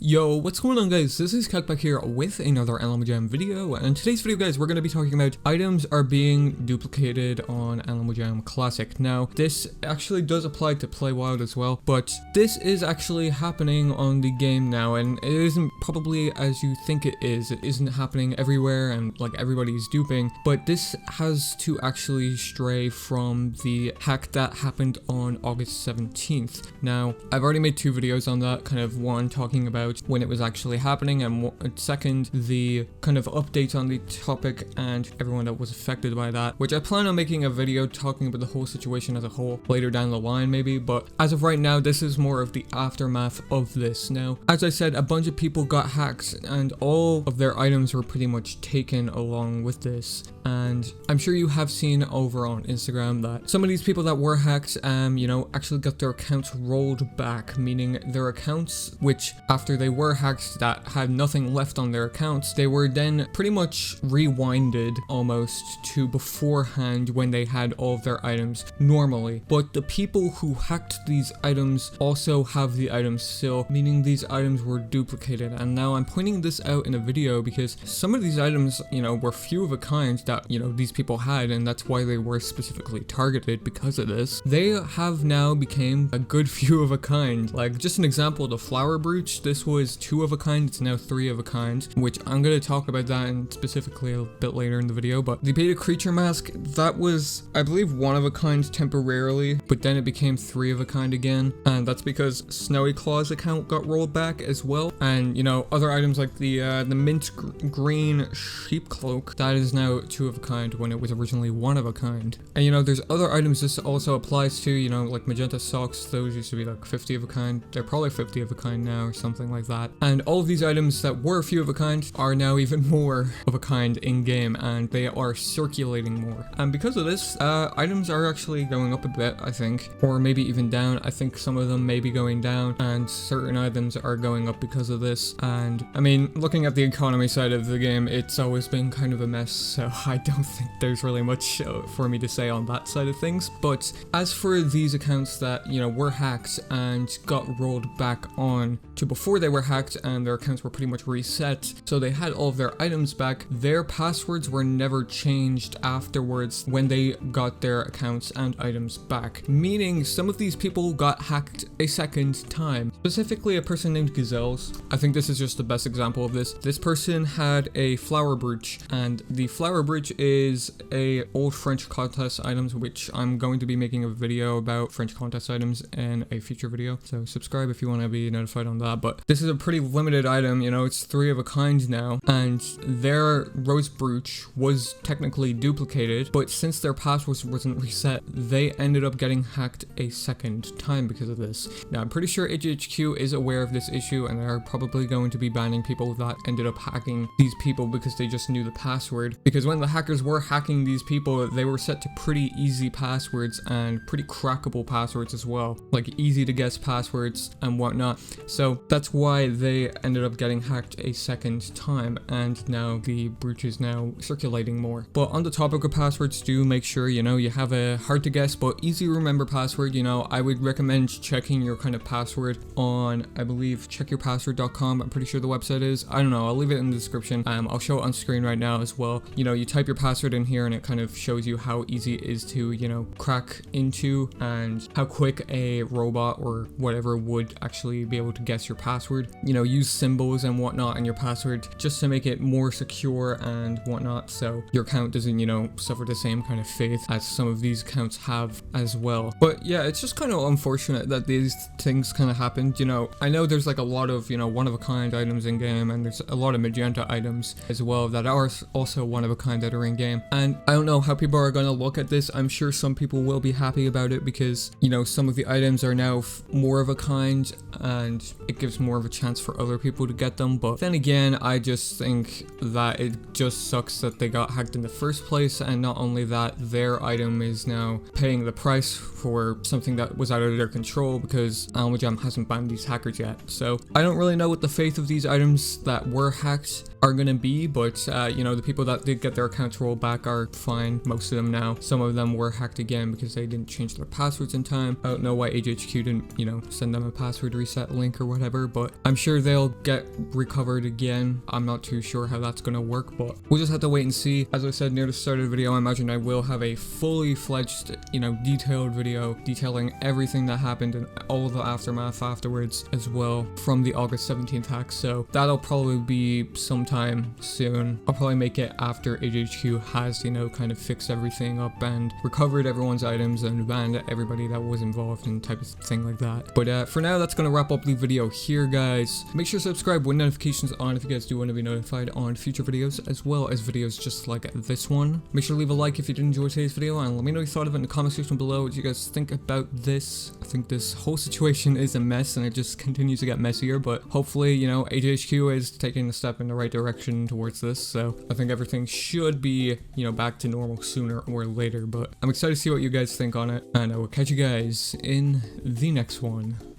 Yo, what's going on guys? This is back here with another Animal Jam video, and in today's video guys, we're going to be talking about items are being duplicated on Animal Jam Classic. Now, this actually does apply to Play Wild as well, but this is actually happening on the game now, and it isn't probably as you think it is. It isn't happening everywhere and like everybody's duping, but this has to actually stray from the hack that happened on August 17th. Now, I've already made two videos on that, kind of one talking about when it was actually happening, and second, the kind of update on the topic and everyone that was affected by that, which I plan on making a video talking about the whole situation as a whole later down the line maybe, but as of right now, this is more of the aftermath of this. Now, as I said, a bunch of people got hacked and all of their items were pretty much taken along with this, and I'm sure you have seen over on Instagram that some of these people that were hacked, actually got their accounts rolled back, meaning their accounts, which after they were hacked that had nothing left on their accounts, they were then pretty much rewinded almost to beforehand when they had all of their items normally. But the people who hacked these items also have the items still, meaning these items were duplicated. And now I'm pointing this out in a video because some of these items, were few of a kind that, these people had, and that's why they were specifically targeted because of this. They have now became a good few of a kind. Like, just an example, the flower brooch, this was 2 of a kind, it's now 3 of a kind, which I'm going to talk about that in specifically a bit later in the video. But the beta creature mask, that was, I believe, 1 of a kind temporarily, but then it became 3 of a kind again, and that's because Snowy Claw's account got rolled back as well. And other items like the mint green sheep cloak, that is now 2 of a kind when it was originally 1 of a kind. And there's other items this also applies to, like magenta socks, those used to be like 50 of a kind, they're probably 50 of a kind now or something like that. And all of these items that were a few of a kind are now even more of a kind in game, and they are circulating more. And because of this, items are actually going up a bit, I think, or maybe even down. I think some of them may be going down, and certain items are going up because of this. And I mean, looking at the economy side of the game, it's always been kind of a mess, so I don't think there's really much for me to say on that side of things. But as for these accounts that, were hacked and got rolled back on to before they were hacked and their accounts were pretty much reset, so they had all of their items back, their passwords were never changed afterwards when they got their accounts and items back, meaning some of these people got hacked a second time. Specifically a person named Gazelles. I think this is just the best example of this. This person had a flower brooch, and the flower brooch is a old French contest items, which I'm going to be making a video about French contest items in a future video, so subscribe if you want to be notified on that. But this is a pretty limited item, it's 3 of a kind now, and their rose brooch was technically duplicated, but since their password wasn't reset, they ended up getting hacked a second time because of this. Now, I'm pretty sure HHQ is aware of this issue, and they're probably going to be banning people that ended up hacking these people because they just knew the password. Because when the hackers were hacking these people, they were set to pretty easy passwords and pretty crackable passwords as well, like easy to guess passwords and whatnot. So that's why they ended up getting hacked a second time, and now the brooch is now circulating more. But on the topic of passwords, do make sure you have a hard to guess but easy to remember password. I would recommend checking your kind of password on, I believe, checkyourpassword.com. I'm pretty sure the website is. I don't know, I'll leave it in the description. I'll show it on screen right now as well. You type your password in here and it kind of shows you how easy it is to crack into, and how quick a robot or whatever would actually be able to guess your password. Use symbols and whatnot in your password just to make it more secure and whatnot, so your account doesn't suffer the same kind of fate as some of these accounts have as well. But yeah, it's just kind of unfortunate that these things kind of happened. I know there's like a lot of 1 of a kind items in game, and there's a lot of magenta items as well that are also 1 of a kind that are in game, and I don't know how people are going to look at this. I'm sure some people will be happy about it because some of the items are now more of a kind, and it gives more of a chance for other people to get them. But then again, I just think that it just sucks that they got hacked in the first place, and not only that, their item is now paying the price for something that was out of their control because Animal Jam hasn't banned these hackers yet. So I don't really know what the fate of these items that were hacked are gonna be, but you know, the people that did get their accounts rolled back are fine, most of them now. Some of them were hacked again because they didn't change their passwords in time. I don't know why HHQ didn't, you know, send them a password reset link or whatever, but I'm sure they'll get recovered again. I'm not too sure how that's gonna work, but we'll just have to wait and see. As I said near the start of the video, I imagine I will have a fully fledged, you know, detailed video detailing everything that happened and all the aftermath afterwards as well from the August 17th hack. So that'll probably be sometime soon. I'll probably make it after HHQ has, you know, kind of fixed everything up and recovered everyone's items and banned everybody that was involved and type of thing like that. But for now, that's gonna wrap up the video here, guys. Make sure to subscribe with notifications on if you guys do want to be notified on future videos, as well as videos just like this one. Make sure to leave a like if you did enjoy today's video, and let me know what you thought of it in the comment section below. What do you guys think about this? I think this whole situation is a mess and it just continues to get messier, but hopefully, you know, HHQ is taking a step in the right direction towards this, so I think everything should be, you know, back to normal sooner or later. But I'm excited to see what you guys think on it, and I will catch you guys in the next one.